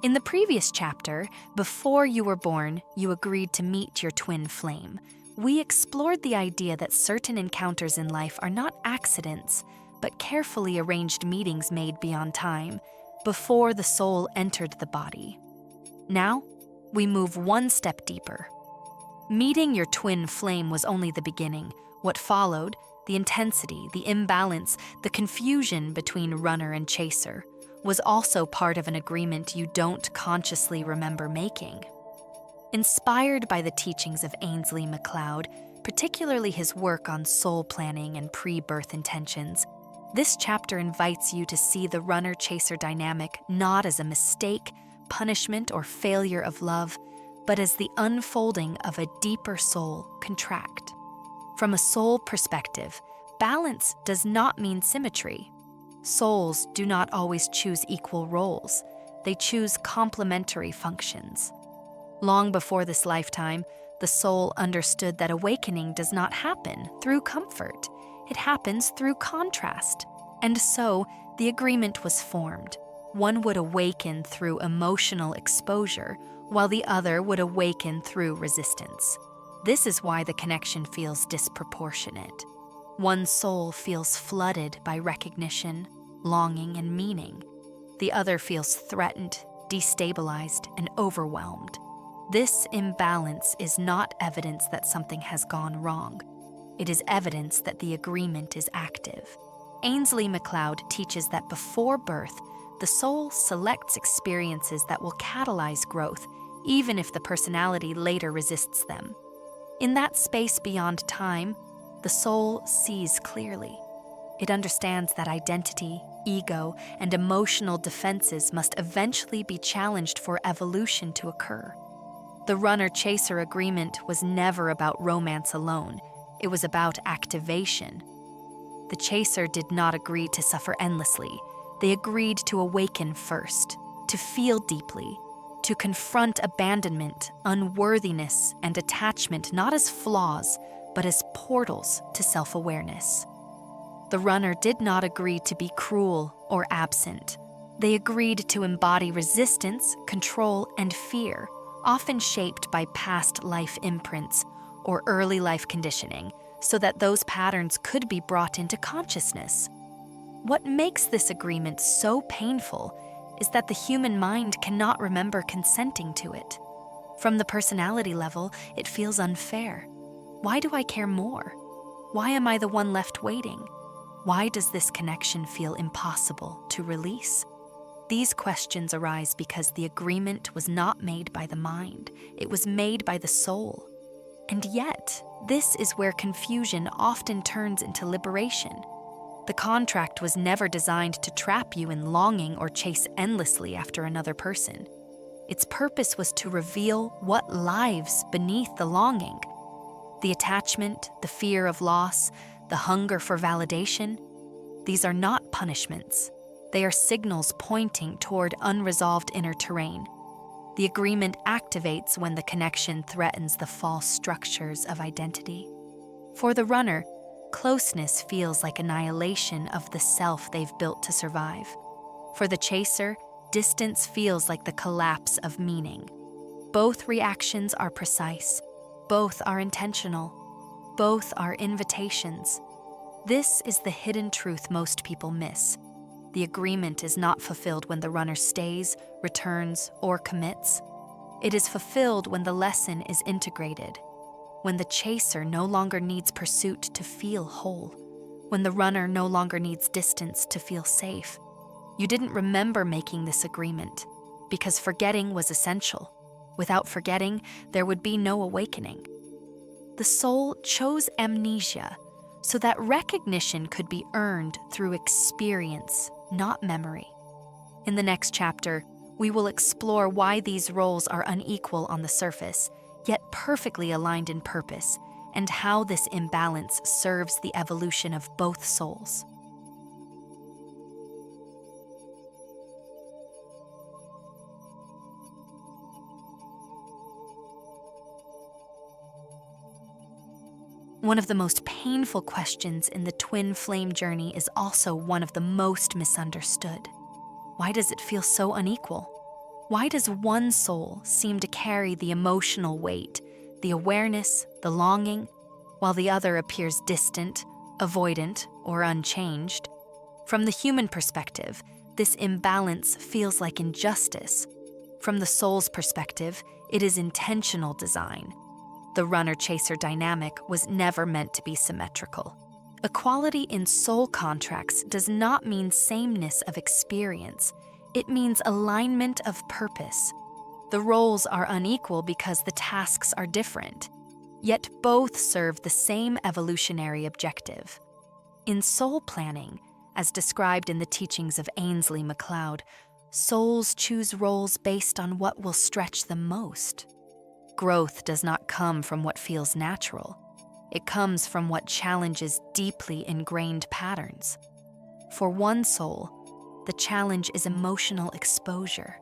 In the previous chapter, before you were born, you agreed to meet your twin flame. We explored the idea that certain encounters in life are not accidents, but carefully arranged meetings made beyond time, before the soul entered the body. Now, we move one step deeper. Meeting your twin flame was only the beginning. What followed, the intensity, the imbalance, the confusion between runner and chaser, was also part of an agreement you don't consciously remember making. Inspired by the teachings of Ainslie MacLeod, particularly his work on soul planning and pre-birth intentions, this chapter invites you to see the runner-chaser dynamic not as a mistake, punishment, or failure of love, but as the unfolding of a deeper soul contract. From a soul perspective, balance does not mean symmetry. Souls do not always choose equal roles. They choose complementary functions. Long before this lifetime, the soul understood that awakening does not happen through comfort. It happens through contrast. And so, the agreement was formed. One would awaken through emotional exposure, while the other would awaken through resistance. This is why the connection feels disproportionate. One soul feels flooded by recognition, longing, and meaning. The other feels threatened, destabilized, and overwhelmed. This imbalance is not evidence that something has gone wrong. It is evidence that the agreement is active. Ainslie MacLeod teaches that before birth, the soul selects experiences that will catalyze growth, even if the personality later resists them. In that space beyond time, the soul sees clearly. It understands that identity, ego, and emotional defenses must eventually be challenged for evolution to occur. The runner-chaser agreement was never about romance alone. It was about activation. The chaser did not agree to suffer endlessly. They agreed to awaken first, to feel deeply, to confront abandonment, unworthiness, and attachment not as flaws, but as portals to self-awareness. The runner did not agree to be cruel or absent. They agreed to embody resistance, control, and fear, often shaped by past life imprints or early life conditioning, so that those patterns could be brought into consciousness. What makes this agreement so painful is that the human mind cannot remember consenting to it. From the personality level, it feels unfair. Why do I care more? Why am I the one left waiting? Why does this connection feel impossible to release? These questions arise because the agreement was not made by the mind. It was made by the soul. And yet, this is where confusion often turns into liberation. The contract was never designed to trap you in longing or chase endlessly after another person. Its purpose was to reveal what lives beneath the longing. The attachment, the fear of loss, the hunger for validation, these are not punishments. They are signals pointing toward unresolved inner terrain. The agreement activates when the connection threatens the false structures of identity. For the runner, closeness feels like annihilation of the self they've built to survive. For the chaser, distance feels like the collapse of meaning. Both reactions are precise. Both are intentional. Both are invitations. This is the hidden truth most people miss. The agreement is not fulfilled when the runner stays, returns, or commits. It is fulfilled when the lesson is integrated, when the chaser no longer needs pursuit to feel whole, when the runner no longer needs distance to feel safe. You didn't remember making this agreement because forgetting was essential. Without forgetting, there would be no awakening. The soul chose amnesia so that recognition could be earned through experience, not memory. In the next chapter, we will explore why these roles are unequal on the surface, yet perfectly aligned in purpose, and how this imbalance serves the evolution of both souls. One of the most painful questions in the twin flame journey is also one of the most misunderstood. Why does it feel so unequal? Why does one soul seem to carry the emotional weight, the awareness, the longing, while the other appears distant, avoidant, or unchanged? From the human perspective, this imbalance feels like injustice. From the soul's perspective, it is intentional design. The runner-chaser dynamic was never meant to be symmetrical. Equality in soul contracts does not mean sameness of experience. It means alignment of purpose. The roles are unequal because the tasks are different, yet both serve the same evolutionary objective. In soul planning, as described in the teachings of Ainslie MacLeod, souls choose roles based on what will stretch them most. Growth does not come from what feels natural. It comes from what challenges deeply ingrained patterns. For one soul, the challenge is emotional exposure.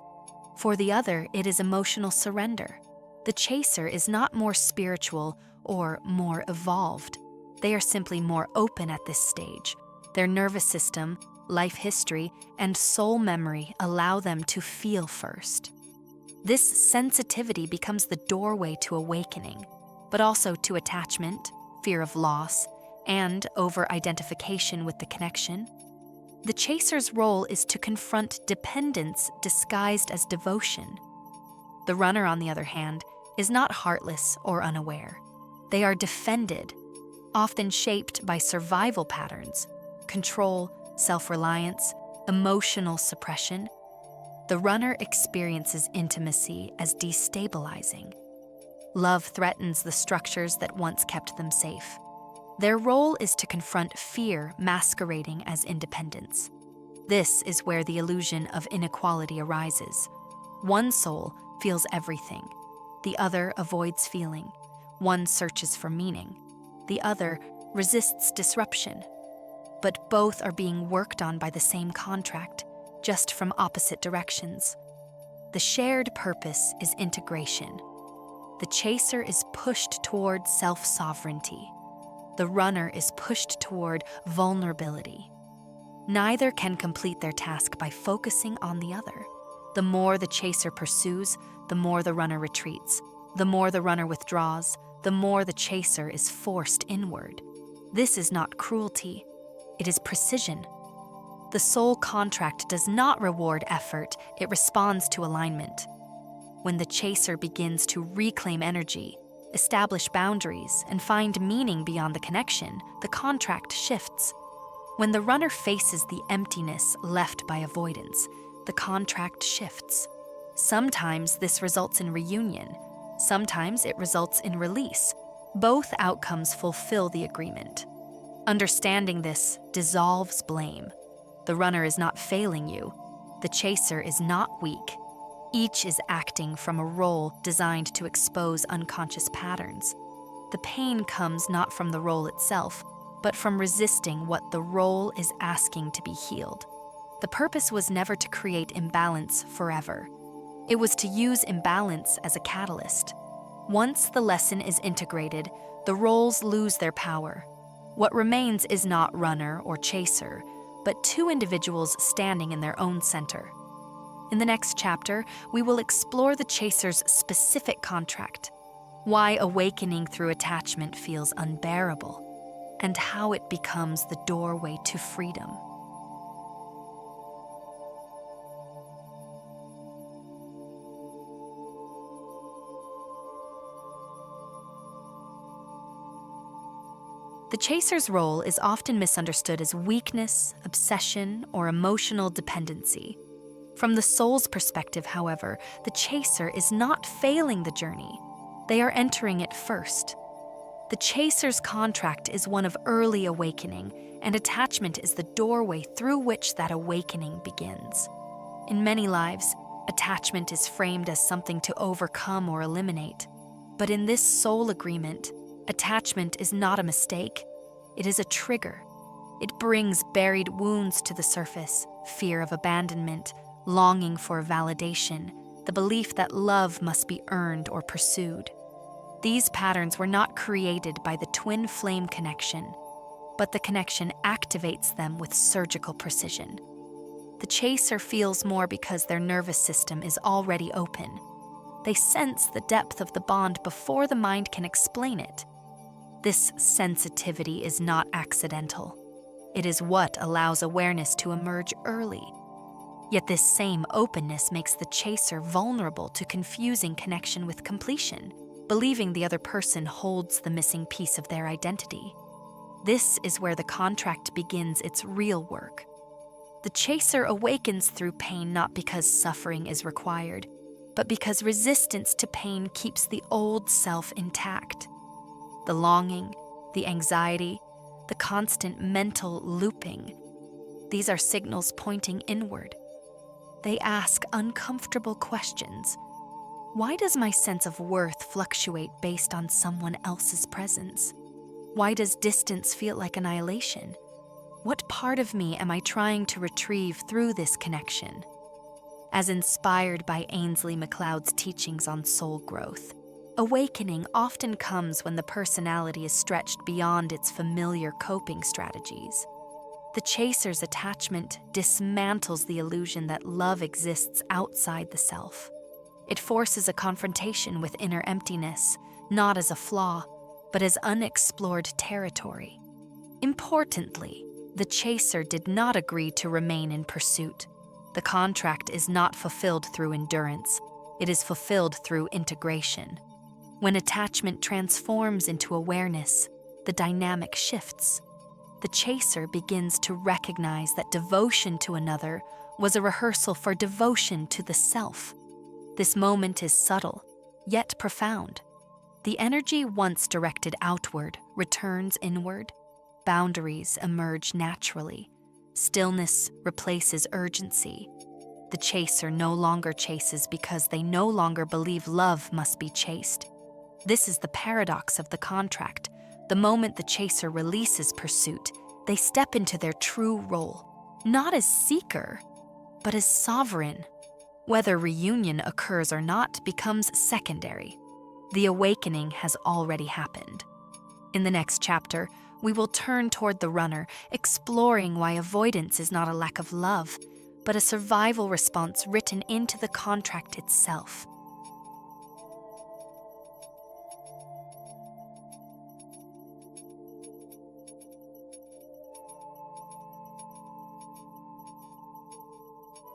For the other, it is emotional surrender. The chaser is not more spiritual or more evolved. They are simply more open at this stage. Their nervous system, life history, and soul memory allow them to feel first. This sensitivity becomes the doorway to awakening, but also to attachment, fear of loss, and over-identification with the connection. The chaser's role is to confront dependence disguised as devotion. The runner, on the other hand, is not heartless or unaware. They are defended, often shaped by survival patterns, control, self-reliance, emotional suppression. The runner experiences intimacy as destabilizing. Love threatens the structures that once kept them safe. Their role is to confront fear masquerading as independence. This is where the illusion of inequality arises. One soul feels everything. The other avoids feeling. One searches for meaning. The other resists disruption. But both are being worked on by the same contract, just from opposite directions. The shared purpose is integration. The chaser is pushed toward self-sovereignty. The runner is pushed toward vulnerability. Neither can complete their task by focusing on the other. The more the chaser pursues, the more the runner retreats. The more the runner withdraws, the more the chaser is forced inward. This is not cruelty, it is precision. The soul contract does not reward effort, it responds to alignment. When the chaser begins to reclaim energy, establish boundaries, and find meaning beyond the connection, the contract shifts. When the runner faces the emptiness left by avoidance, the contract shifts. Sometimes this results in reunion. Sometimes it results in release. Both outcomes fulfill the agreement. Understanding this dissolves blame. The runner is not failing you. The chaser is not weak. Each is acting from a role designed to expose unconscious patterns. The pain comes not from the role itself, but from resisting what the role is asking to be healed. The purpose was never to create imbalance forever. It was to use imbalance as a catalyst. Once the lesson is integrated, the roles lose their power. What remains is not runner or chaser, but two individuals standing in their own center. In the next chapter, we will explore the chaser's specific contract, why awakening through attachment feels unbearable, and how it becomes the doorway to freedom. The chaser's role is often misunderstood as weakness, obsession, or emotional dependency. From the soul's perspective, however, the chaser is not failing the journey. They are entering it first. The chaser's contract is one of early awakening, and attachment is the doorway through which that awakening begins. In many lives, attachment is framed as something to overcome or eliminate. But in this soul agreement, attachment is not a mistake. It is a trigger. It brings buried wounds to the surface, fear of abandonment, longing for validation, the belief that love must be earned or pursued. These patterns were not created by the twin flame connection, but the connection activates them with surgical precision. The chaser feels more because their nervous system is already open. They sense the depth of the bond before the mind can explain it. This sensitivity is not accidental. It is what allows awareness to emerge early. Yet this same openness makes the chaser vulnerable to confusing connection with completion, believing the other person holds the missing piece of their identity. This is where the contract begins its real work. The chaser awakens through pain not because suffering is required, but because resistance to pain keeps the old self intact. The longing, the anxiety, the constant mental looping, these are signals pointing inward. They ask uncomfortable questions. Why does my sense of worth fluctuate based on someone else's presence? Why does distance feel like annihilation? What part of me am I trying to retrieve through this connection? As inspired by Ainslie MacLeod's teachings on soul growth, awakening often comes when the personality is stretched beyond its familiar coping strategies. The chaser's attachment dismantles the illusion that love exists outside the self. It forces a confrontation with inner emptiness, not as a flaw, but as unexplored territory. Importantly, the chaser did not agree to remain in pursuit. The contract is not fulfilled through endurance. It is fulfilled through integration. When attachment transforms into awareness, the dynamic shifts. The chaser begins to recognize that devotion to another was a rehearsal for devotion to the self. This moment is subtle, yet profound. The energy once directed outward returns inward. Boundaries emerge naturally. Stillness replaces urgency. The chaser no longer chases because they no longer believe love must be chased. This is the paradox of the contract. The moment the chaser releases pursuit, they step into their true role, not as seeker, but as sovereign. Whether reunion occurs or not becomes secondary. The awakening has already happened. In the next chapter, we will turn toward the runner, exploring why avoidance is not a lack of love, but a survival response written into the contract itself.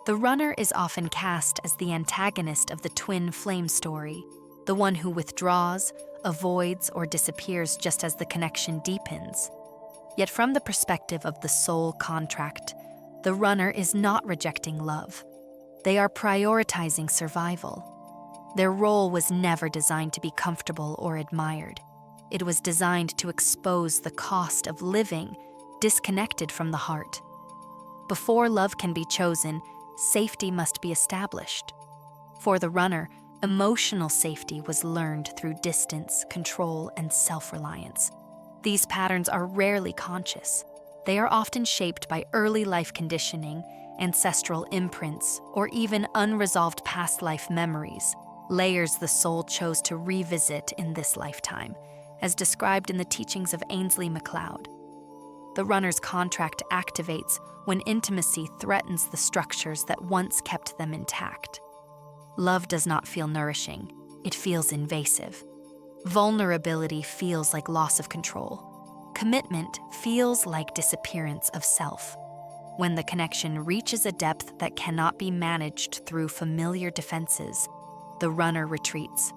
The runner is often cast as the antagonist of the twin flame story, the one who withdraws, avoids, or disappears just as the connection deepens. Yet from the perspective of the soul contract, the runner is not rejecting love. They are prioritizing survival. Their role was never designed to be comfortable or admired. It was designed to expose the cost of living disconnected from the heart. Before love can be chosen, safety must be established. For the runner, emotional safety was learned through distance, control, and self-reliance. These patterns are rarely conscious. They are often shaped by early life conditioning, ancestral imprints, or even unresolved past life memories, layers the soul chose to revisit in this lifetime, as described in the teachings of Ainslie MacLeod. The runner's contract activates when intimacy threatens the structures that once kept them intact. Love does not feel nourishing, it feels invasive. Vulnerability feels like loss of control. Commitment feels like disappearance of self. When the connection reaches a depth that cannot be managed through familiar defenses, the runner retreats.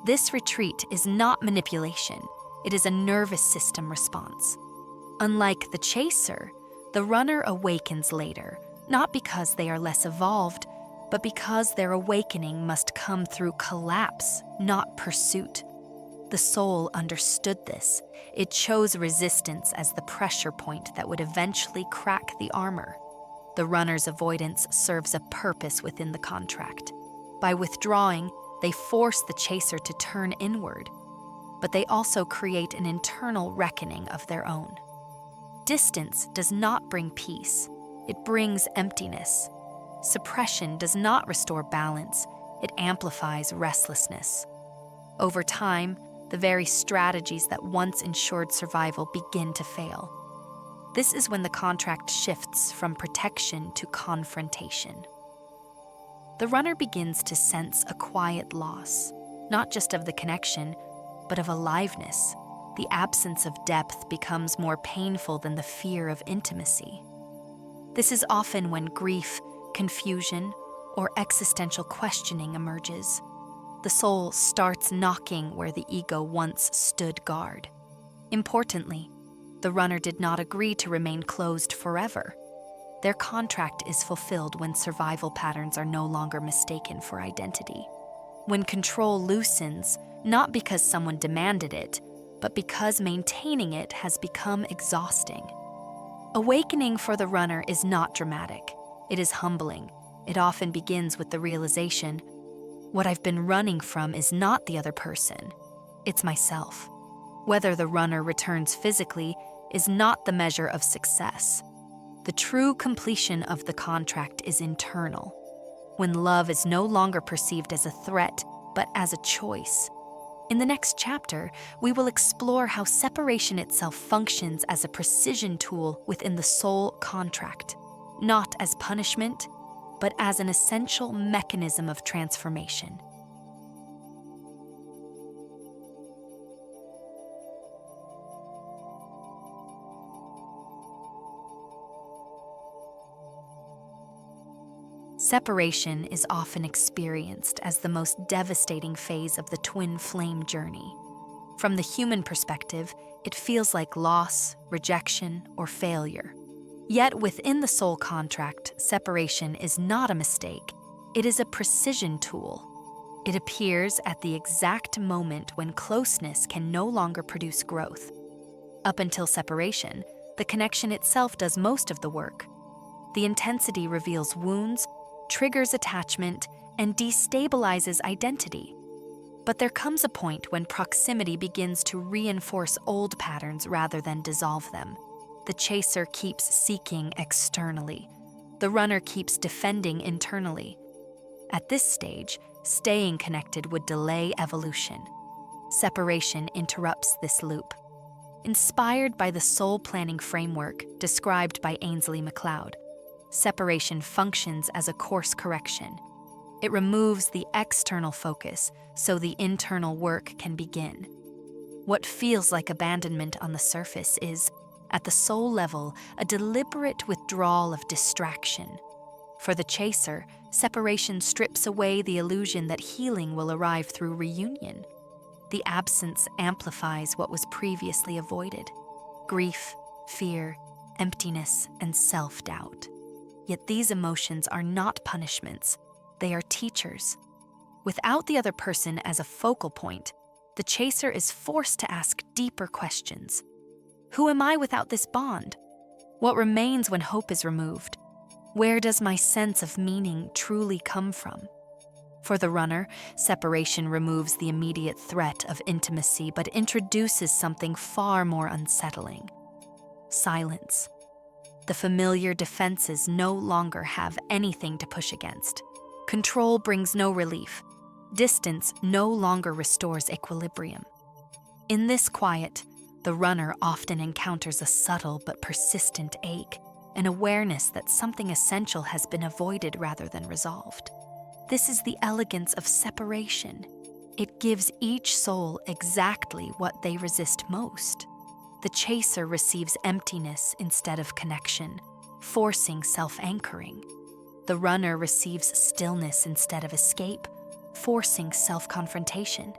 This retreat is not manipulation, it is a nervous system response. Unlike the chaser, the runner awakens later, not because they are less evolved, but because their awakening must come through collapse, not pursuit. The soul understood this. It chose resistance as the pressure point that would eventually crack the armor. The runner's avoidance serves a purpose within the contract. By withdrawing, they force the chaser to turn inward, but they also create an internal reckoning of their own. Distance does not bring peace, it brings emptiness. Suppression does not restore balance, it amplifies restlessness. Over time, the very strategies that once ensured survival begin to fail. This is when the contract shifts from protection to confrontation. The runner begins to sense a quiet loss, not just of the connection, but of aliveness. The absence of depth becomes more painful than the fear of intimacy. This is often when grief, confusion, or existential questioning emerges. The soul starts knocking where the ego once stood guard. Importantly, the runner did not agree to remain closed forever. Their contract is fulfilled when survival patterns are no longer mistaken for identity. When control loosens, not because someone demanded it, but because maintaining it has become exhausting. Awakening for the runner is not dramatic. It is humbling. It often begins with the realization, what I've been running from is not the other person, it's myself. Whether the runner returns physically is not the measure of success. The true completion of the contract is internal, when love is no longer perceived as a threat, but as a choice. In the next chapter, we will explore how separation itself functions as a precision tool within the soul contract, not as punishment, but as an essential mechanism of transformation. Separation is often experienced as the most devastating phase of the twin flame journey. From the human perspective, it feels like loss, rejection, or failure. Yet within the soul contract, separation is not a mistake. It is a precision tool. It appears at the exact moment when closeness can no longer produce growth. Up until separation, the connection itself does most of the work. The intensity reveals wounds, triggers attachment, and destabilizes identity. But there comes a point when proximity begins to reinforce old patterns rather than dissolve them. The chaser keeps seeking externally. The runner keeps defending internally. At this stage, staying connected would delay evolution. Separation interrupts this loop. Inspired by the soul planning framework described by Ainslie MacLeod, separation functions as a course correction. It removes the external focus so the internal work can begin. What feels like abandonment on the surface is, at the soul level, a deliberate withdrawal of distraction. For the chaser, separation strips away the illusion that healing will arrive through reunion. The absence amplifies what was previously avoided: grief, fear, emptiness, and self-doubt. Yet these emotions are not punishments, they are teachers. Without the other person as a focal point, the chaser is forced to ask deeper questions. Who am I without this bond? What remains when hope is removed? Where does my sense of meaning truly come from? For the runner, separation removes the immediate threat of intimacy but introduces something far more unsettling: silence. The familiar defenses no longer have anything to push against. Control brings no relief. Distance no longer restores equilibrium. In this quiet, the runner often encounters a subtle but persistent ache, an awareness that something essential has been avoided rather than resolved. This is the elegance of separation. It gives each soul exactly what they resist most. The chaser receives emptiness instead of connection, forcing self-anchoring. The runner receives stillness instead of escape, forcing self-confrontation.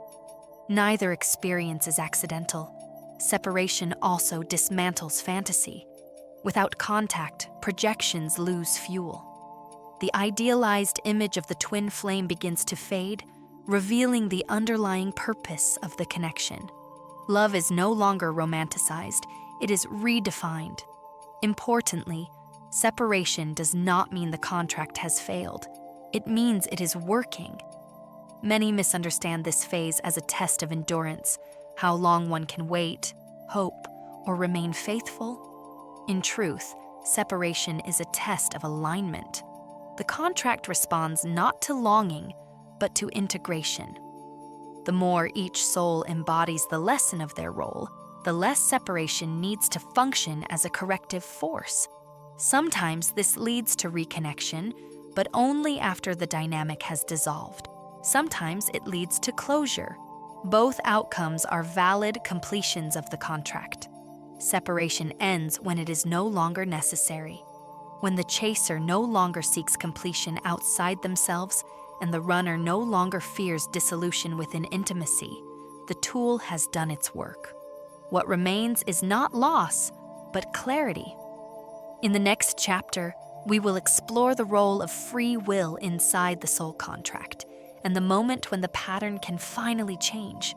Neither experience is accidental. Separation also dismantles fantasy. Without contact, projections lose fuel. The idealized image of the twin flame begins to fade, revealing the underlying purpose of the connection. Love is no longer romanticized, it is redefined. Importantly, separation does not mean the contract has failed. It means it is working. Many misunderstand this phase as a test of endurance, how long one can wait, hope, or remain faithful. In truth, separation is a test of alignment. The contract responds not to longing, but to integration. The more each soul embodies the lesson of their role, the less separation needs to function as a corrective force. Sometimes this leads to reconnection, but only after the dynamic has dissolved. Sometimes it leads to closure. Both outcomes are valid completions of the contract. Separation ends when it is no longer necessary, when the chaser no longer seeks completion outside themselves and the runner no longer fears dissolution within intimacy. The tool has done its work. What remains is not loss, but clarity. In the next chapter, we will explore the role of free will inside the soul contract and the moment when the pattern can finally change.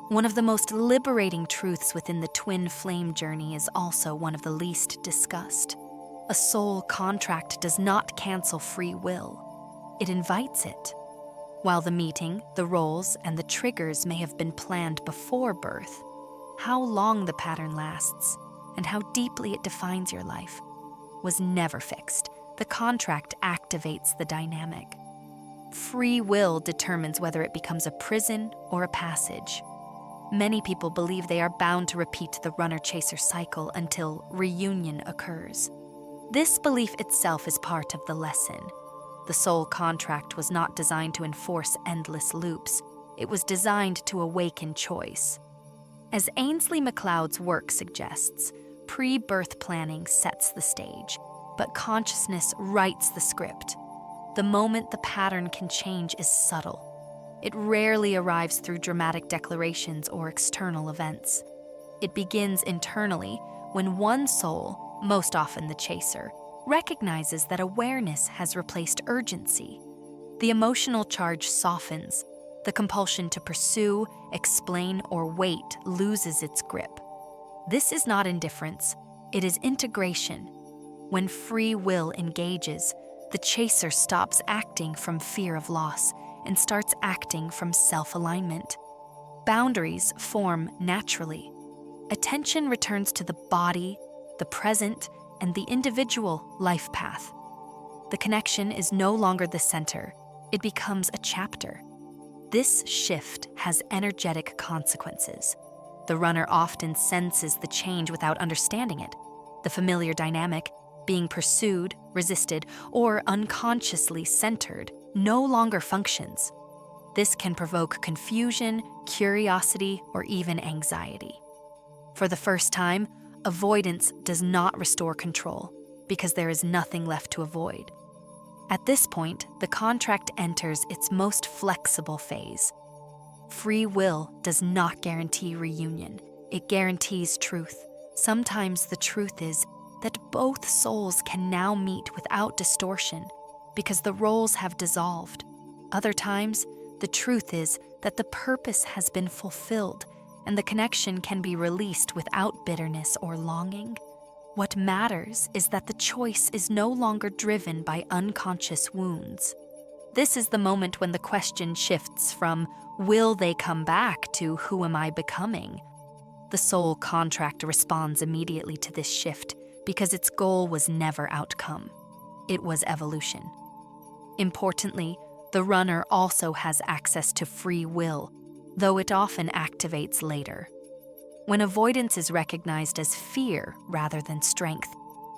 One of the most liberating truths within the twin flame journey is also one of the least discussed. A soul contract does not cancel free will. It invites it. While the meeting, the roles, and the triggers may have been planned before birth, how long the pattern lasts and how deeply it defines your life was never fixed. The contract activates the dynamic. Free will determines whether it becomes a prison or a passage. Many people believe they are bound to repeat the runner-chaser cycle until reunion occurs. This belief itself is part of the lesson. The soul contract was not designed to enforce endless loops. It was designed to awaken choice. As Ainslie MacLeod's work suggests, pre-birth planning sets the stage, but consciousness writes the script. The moment the pattern can change is subtle. It rarely arrives through dramatic declarations or external events. It begins internally when one soul, most often the chaser, recognizes that awareness has replaced urgency. The emotional charge softens. The compulsion to pursue, explain, or wait loses its grip. This is not indifference. It is integration. When free will engages, the chaser stops acting from fear of loss and starts acting from self-alignment. Boundaries form naturally. Attention returns to the body, the present, and the individual life path. The connection is no longer the center. It becomes a chapter. This shift has energetic consequences. The runner often senses the change without understanding it. The familiar dynamic, being pursued, resisted, or unconsciously centered, no longer functions. This can provoke confusion, curiosity, or even anxiety. For the first time, avoidance does not restore control because there is nothing left to avoid. At this point, the contract enters its most flexible phase. Free will does not guarantee reunion. It guarantees truth. Sometimes the truth is that both souls can now meet without distortion because the roles have dissolved. Other times, the truth is that the purpose has been fulfilled and the connection can be released without bitterness or longing. What matters is that the choice is no longer driven by unconscious wounds. This is the moment when the question shifts from, will they come back, to who am I becoming? The soul contract responds immediately to this shift because its goal was never outcome. It was evolution. Importantly, the runner also has access to free will, though it often activates later. When avoidance is recognized as fear rather than strength,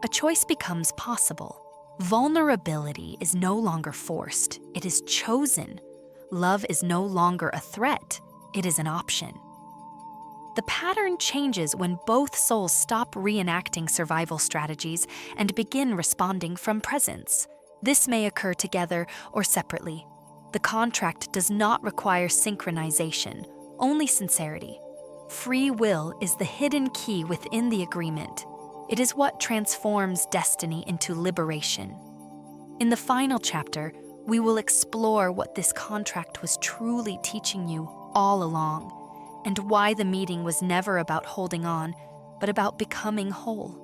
a choice becomes possible. Vulnerability is no longer forced, it is chosen. Love is no longer a threat, it is an option. The pattern changes when both souls stop reenacting survival strategies and begin responding from presence. This may occur together or separately. The contract does not require synchronization, only sincerity. Free will is the hidden key within the agreement. It is what transforms destiny into liberation. In the final chapter, we will explore what this contract was truly teaching you all along, and why the meeting was never about holding on, but about becoming whole.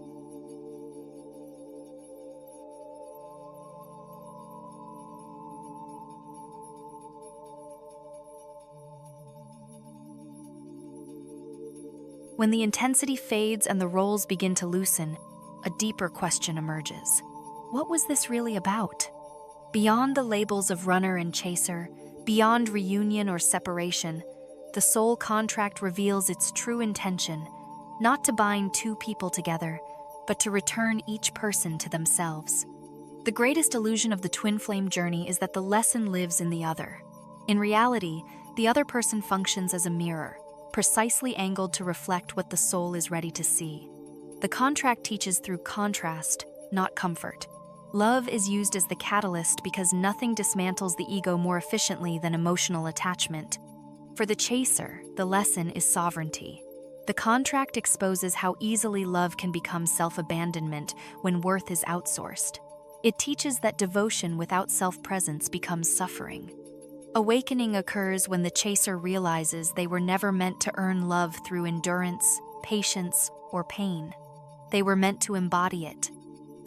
When the intensity fades and the roles begin to loosen, a deeper question emerges. What was this really about? Beyond the labels of runner and chaser, beyond reunion or separation, the soul contract reveals its true intention, not to bind two people together, but to return each person to themselves. The greatest illusion of the twin flame journey is that the lesson lives in the other. In reality, the other person functions as a mirror, precisely angled to reflect what the soul is ready to see. The contract teaches through contrast, not comfort. Love is used as the catalyst because nothing dismantles the ego more efficiently than emotional attachment. For the chaser, the lesson is sovereignty. The contract exposes how easily love can become self-abandonment when worth is outsourced. It teaches that devotion without self-presence becomes suffering. Awakening occurs when the chaser realizes they were never meant to earn love through endurance, patience, or pain. They were meant to embody it.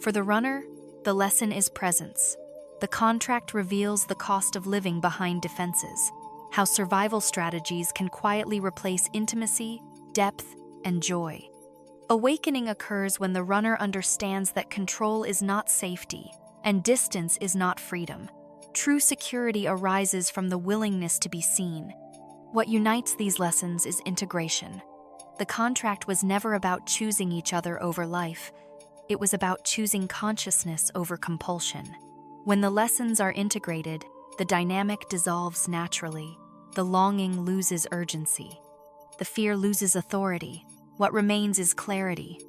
For the runner, the lesson is presence. The contract reveals the cost of living behind defenses, how survival strategies can quietly replace intimacy, depth, and joy. Awakening occurs when the runner understands that control is not safety, and distance is not freedom. True security arises from the willingness to be seen. What unites these lessons is integration. The contract was never about choosing each other over life. It was about choosing consciousness over compulsion. When the lessons are integrated, the dynamic dissolves naturally. The longing loses urgency. The fear loses authority. What remains is clarity.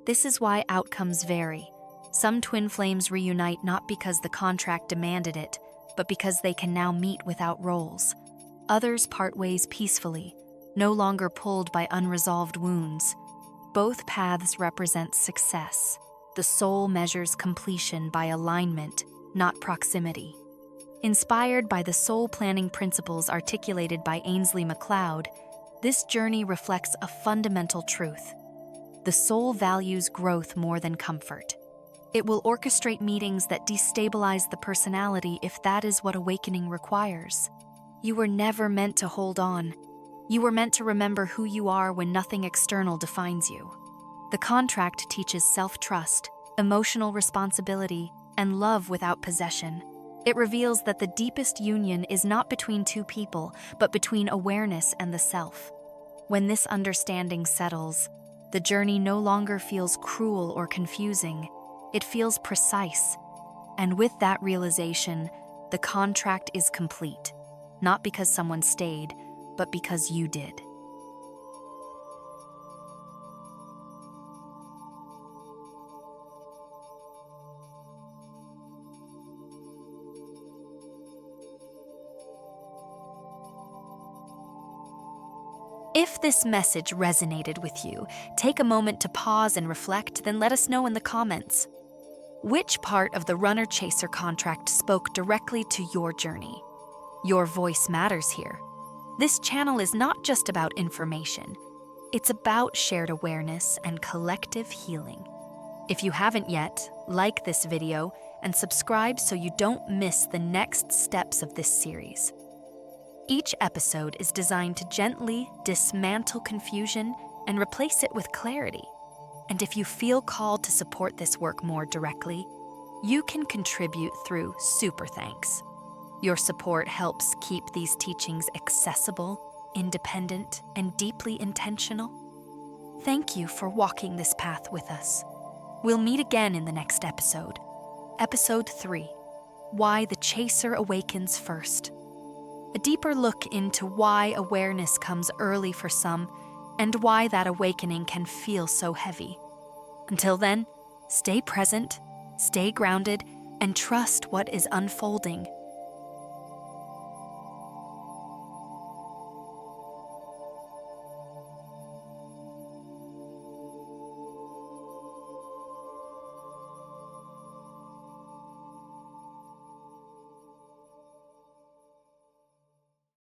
This is why outcomes vary. Some twin flames reunite not because the contract demanded it, but because they can now meet without roles. Others part ways peacefully, no longer pulled by unresolved wounds. Both paths represent success. The soul measures completion by alignment, not proximity. Inspired by the soul planning principles articulated by Ainslie MacLeod, this journey reflects a fundamental truth. The soul values growth more than comfort. It will orchestrate meetings that destabilize the personality if that is what awakening requires. You were never meant to hold on. You were meant to remember who you are when nothing external defines you. The contract teaches self-trust, emotional responsibility, and love without possession. It reveals that the deepest union is not between two people, but between awareness and the self. When this understanding settles, the journey no longer feels cruel or confusing. It feels precise. And with that realization, the contract is complete, not because someone stayed, but because you did. If this message resonated with you, take a moment to pause and reflect, then let us know in the comments. Which part of the runner-chaser contract spoke directly to your journey? Your voice matters here. This channel is not just about information. It's about shared awareness and collective healing. If you haven't yet, like this video and subscribe so you don't miss the next steps of this series. Each episode is designed to gently dismantle confusion and replace it with clarity. And if you feel called to support this work more directly, you can contribute through Super Thanks. Your support helps keep these teachings accessible, independent, and deeply intentional. Thank you for walking this path with us. We'll meet again in the next episode. Episode 3, Why the Chaser Awakens First. A deeper look into why awareness comes early for some and why that awakening can feel so heavy. Until then, stay present, stay grounded, and trust what is unfolding